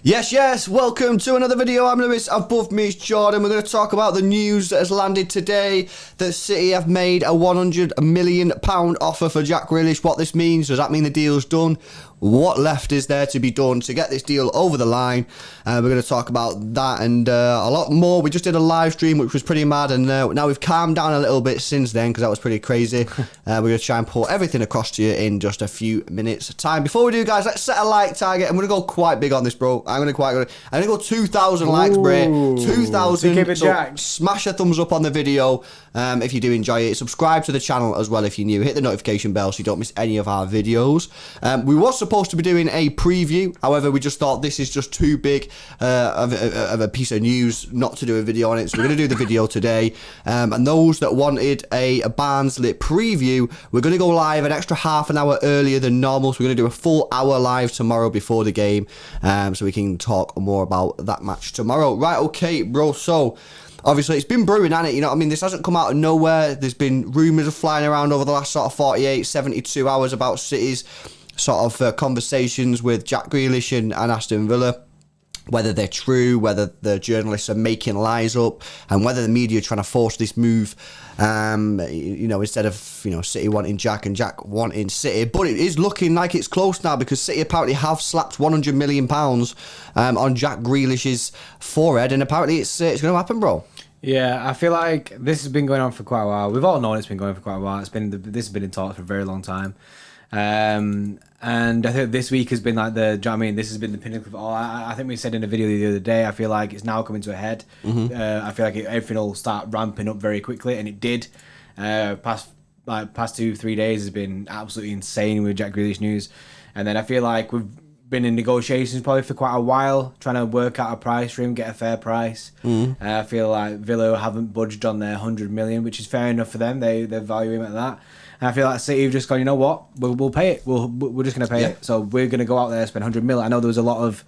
Yes, welcome to another video. I'm Lewis, above me is Jordan. We're going to talk about the news that has landed today that City have made a £100 million offer for Jack Grealish. What this means, does that mean the deal's done? What left is there to be done to get this deal over the line? We're going to talk about that and a lot more. We just did a live stream, which was pretty mad, and now we've calmed down a little bit since then because that was pretty crazy. We're going to try and pull everything across to you in just a few minutes' time. Before we do, guys, let's set a like target. I'm going to go quite big on this, bro. I'm going to go 2,000 likes, bro. 2,000. So smash a thumbs up on the video if you do enjoy it. Subscribe to the channel as well if you're new. Hit the notification bell so you don't miss any of our videos. We were supposed to be doing a preview, however we just thought this is just too big of a piece of news not to do a video on it, so we're going to do the video today. And those that wanted a Barnsley preview, we're going to go live an extra half an hour earlier than normal, so we're going to do a full hour live tomorrow before the game, so we can talk more about that match tomorrow. Right, okay, bro, so obviously, it's been brewing, hasn't it? You know what I mean? This hasn't come out of nowhere. There's been rumours of flying around over the last sort of 48, 72 hours about City's sort of conversations with Jack Grealish and Aston Villa. Whether they're true, whether the journalists are making lies up, and whether the media are trying to force this move, you know, instead of, City wanting Jack and Jack wanting City. But it is looking like it's close now because City apparently have slapped £100 million on Jack Grealish's forehead, and apparently it's going to happen, bro. Yeah, I feel like this has been going on for quite a while. We've all known it's been going on for quite a while. This has been in talks for a very long time. And I think this week has been like this has been the pinnacle of all. I think we said in a video the other day, I feel like it's now coming to a head. I feel like everything will start ramping up very quickly, and it did. Past 2-3 days has been absolutely insane with Jack Grealish news. And then I feel like we've been in negotiations probably for quite a while, trying to work out a price for him, get a fair price. I feel like Villa haven't budged on their 100 million, which is fair enough for them. They value him at that. And I feel like City have just gone, you know what, we'll pay it. We're just going to pay it. So we're going to go out there and spend 100 mil. I know there was a lot of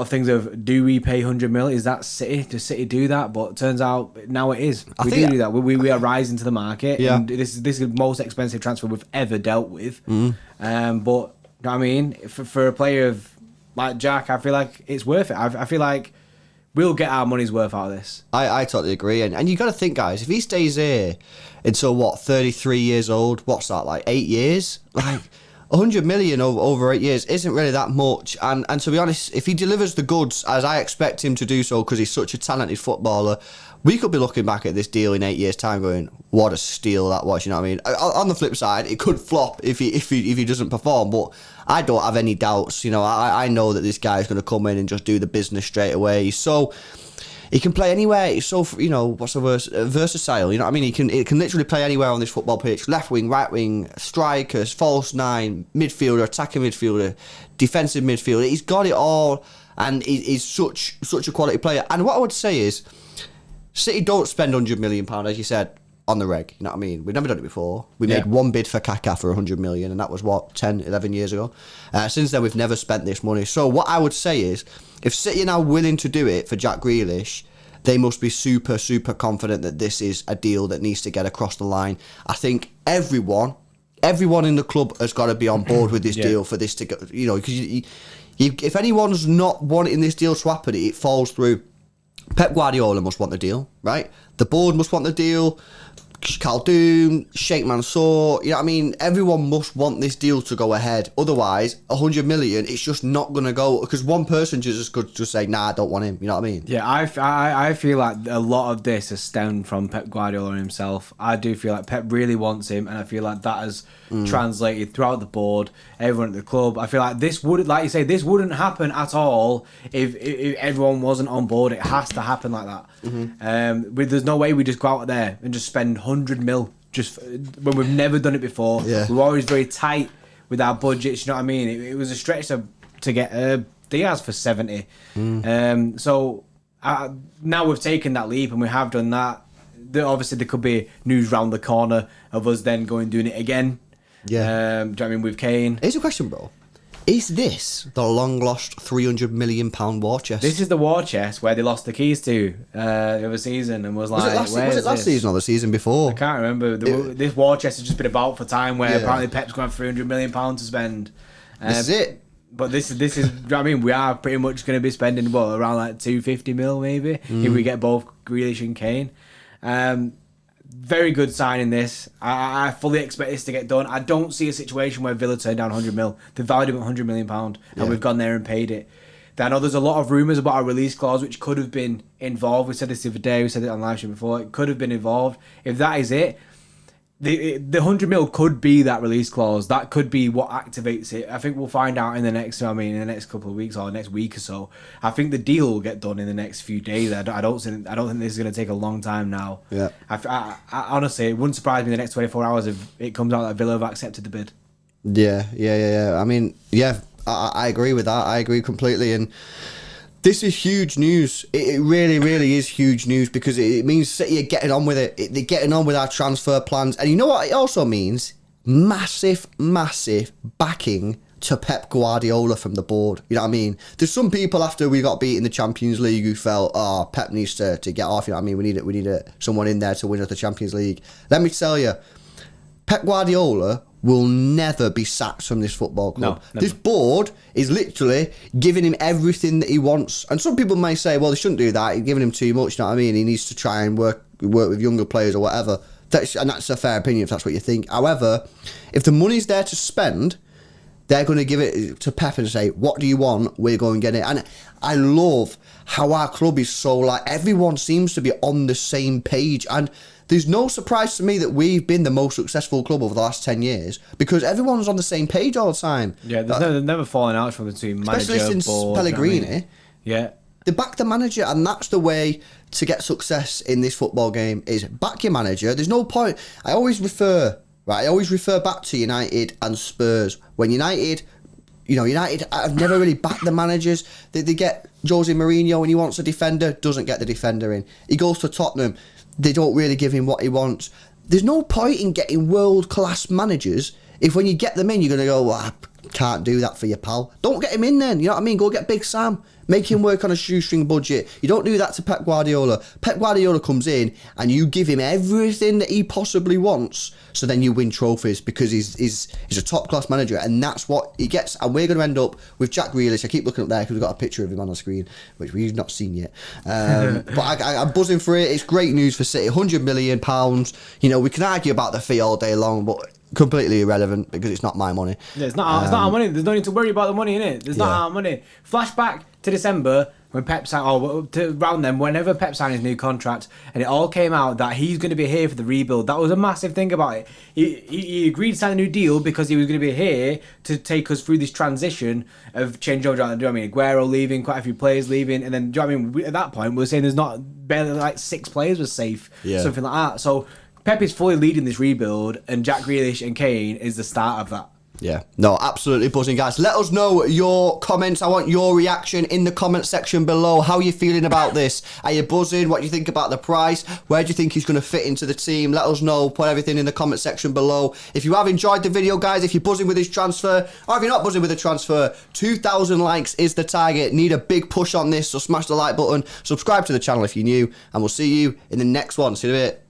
things of, do we pay 100 mil? Is that City? Does City do that? But it turns out now it is. We do that. We are rising to the market. Yeah. And this is the most expensive transfer we've ever dealt with. But you know what I mean? For a player of like Jack, I feel like it's worth it. I feel like we'll get our money's worth out of this. I totally agree. And you got to think, guys, if he stays here until, 33 years old, what's that, like 8 years? Like, 100 million over 8 years isn't really that much. And to be honest, if he delivers the goods, as I expect him to do so because he's such a talented footballer, we could be looking back at this deal in 8 years' time going, what a steal that was, you know what I mean? On the flip side, it could flop if he doesn't perform, but I don't have any doubts. I know that this guy is going to come in and just do the business straight away. So he can play anywhere. He's so, what's the word? Versatile. You know what I mean? He can literally play anywhere on this football pitch. Left wing, right wing, strikers, false nine, midfielder, attacking midfielder, defensive midfielder. He's got it all, and he's such a quality player. And what I would say is, City don't spend £100 million, as you said, on the reg. You know what I mean? We've never done it before. We made one bid for Kaká for 100 million, and that was, 10, 11 years ago. Since then, we've never spent this money. So what I would say is, if City are now willing to do it for Jack Grealish, they must be super, super confident that this is a deal that needs to get across the line. I think everyone in the club has got to be on board with this deal for this to go, because if anyone's not wanting this deal to happen, it falls through. Pep Guardiola must want the deal, right? The board must want the deal. Khaldoon, Sheikh Mansour, you know what I mean? Everyone must want this deal to go ahead. Otherwise, 100 million, it's just not going to go, because one person just could just say, nah, I don't want him. You know what I mean? Yeah, I feel like a lot of this has stemmed from Pep Guardiola himself. I do feel like Pep really wants him, and I feel like that has translated throughout the board, everyone at the club. I feel like this would, like you say, this wouldn't happen at all if everyone wasn't on board. It has to happen like that. There's no way we just go out there and just spend 100 mil just when we've never done it before. We're always very tight with our budgets, you know what I mean? It was a stretch to get Diaz for 70. So now we've taken that leap and we have done that. Obviously there could be news round the corner of us then doing it again. Do you know what I mean, with Kane? Here's a question, bro. Is this the long-lost £300 million war chest? This is the war chest where they lost the keys to the other season and was like, was it last season or the season before? I can't remember. This war chest has just been about for time where apparently Pep's going to have £300 million to spend. This is it. But this is. You know what I mean, we are pretty much going to be spending around like 250 mil maybe if we get both Grealish and Kane. Very good signing this. I fully expect this to get done. I don't see a situation where Villa turn down 100 mil. They valued him at 100 million pound, and we've gone there and paid it. I know there's a lot of rumours about our release clause which could have been involved. We said this the other day. We said it on live stream before. It could have been involved. If that is it, the 100 mil could be that release clause. That could be what activates it. I think we'll find out in the next couple of weeks or next week or so. I think the deal will get done in the next few days. I don't think this is going to take a long time now. Yeah. I honestly, it wouldn't surprise me in the next 24 hours if it comes out that Villa have accepted the bid. Yeah. I mean, yeah, I agree with that. I agree completely. And this is huge news. It really, really is huge news because it means City are getting on with it. They're getting on with our transfer plans. And you know what it also means? Massive, massive backing to Pep Guardiola from the board. You know what I mean? There's some people after we got beat in the Champions League who felt, oh, Pep needs to get off. You know what I mean? We need someone in there to win at the Champions League. Let me tell you, Pep Guardiola will never be sacked from this football club. No, this board is literally giving him everything that he wants. And some people may say, well, they shouldn't do that. He's giving him too much, you know what I mean? He needs to try and work with younger players or whatever. And that's a fair opinion if that's what you think. However, if the money's there to spend, they're going to give it to Pep and say, what do you want? We're going to get it. And I love how our club is so like, everyone seems to be on the same page. And there's no surprise to me that we've been the most successful club over the last 10 years because everyone's on the same page all the time. Yeah, there's never falling out from the two manager, especially since board, Pellegrini. You know what I mean? Yeah. They back the manager, and that's the way to get success in this football game is back your manager. There's no point. I always refer back to United and Spurs. When United I've never really backed the managers. They get Jose Mourinho when he wants a defender, doesn't get the defender in. He goes to Tottenham. They don't really give him what he wants. There's no point in getting world-class managers if when you get them in, you're going to go, well, I can't do that for you, pal. Don't get him in then, you know what I mean? Go get Big Sam. Make him work on a shoestring budget. You don't do that to Pep Guardiola. Pep Guardiola comes in and you give him everything that he possibly wants, so then you win trophies because he's a top-class manager, and that's what he gets. And we're going to end up with Jack Grealish. I keep looking up there because we've got a picture of him on the screen, which we've not seen yet. But I'm buzzing for it. It's great news for City. £100 million. You know, we can argue about the fee all day long, but completely irrelevant because it's not my money. Yeah, it's not our money. There's no need to worry about the money, innit? There's not our money. Flashback to December when Pep signed, whenever Pep signed his new contract, and it all came out that he's going to be here for the rebuild. That was a massive thing about it. He agreed to sign a new deal because he was going to be here to take us through this transition of change over. Do you know what I mean? Aguero leaving, quite a few players leaving, and then do you know what I mean? At that point, we were saying there's not barely like 6 players were safe, something like that. So Pep is fully leading this rebuild, and Jack Grealish and Kane is the start of that. Yeah, no, absolutely buzzing, guys. Let us know your comments. I want your reaction in the comment section below. How are you feeling about this? Are you buzzing? What do you think about the price? Where do you think he's going to fit into the team? Let us know. Put everything in the comment section below. If you have enjoyed the video, guys, if you're buzzing with his transfer, or if you're not buzzing with the transfer, 2,000 likes is the target. Need a big push on this, so smash the like button. Subscribe to the channel if you're new, and we'll see you in the next one. See you in a bit.